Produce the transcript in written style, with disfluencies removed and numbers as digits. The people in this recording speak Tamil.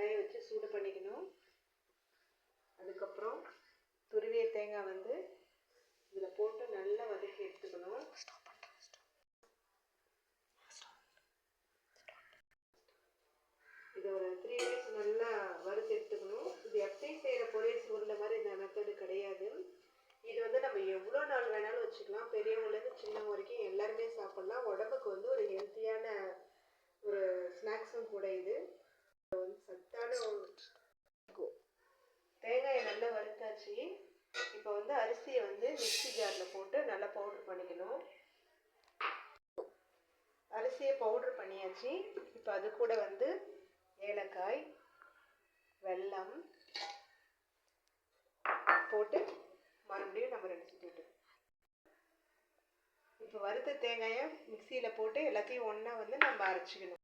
கடாயை வச்சு சூடு பண்ணிக்கணும். அதுக்கப்புறம் துருவிய தேங்காய் வந்து இதில் போட்டு நல்லா வதக்கி எடுத்துக்கணும். இதை ஒரு 3 days நல்லா வறுத்து எடுத்துக்கணும். இது எப்பயும் செய்கிற பொரியல் உருண்டை மாதிரி இந்த மெத்தடு கிடையாது. இது வந்து நம்ம எவ்வளோ நாள் வேணாலும் வச்சுக்கலாம். பெரியவங்கலேருந்து சின்னவங்க வரைக்கும் எல்லாருமே சாப்பிட்லாம். உடம்புக்கு வந்து ஒரு ஹெல்த்தியான ஒரு ஸ்நாக்ஸும் கூட. இது சத்தான தேங்காயை நல்லா வறுத்தாச்சு. இப்போ வந்து அரிசியை வந்து மிக்ஸி ஜாரில் போட்டு நல்லா பவுட்ரு பண்ணிக்கணும். அரிசியை பவுட்ரு பண்ணியாச்சு. இப்போ அது கூட வந்து ஏலக்காய், வெல்லம் போட்டு மறுபடியும் நம்ம 2 சுற்றி விட்டு இப்போ வறுத்த தேங்காயை மிக்சியில் போட்டு எல்லாத்தையும் ஒன்றா வந்து நம்ம அரைச்சிக்கணும்.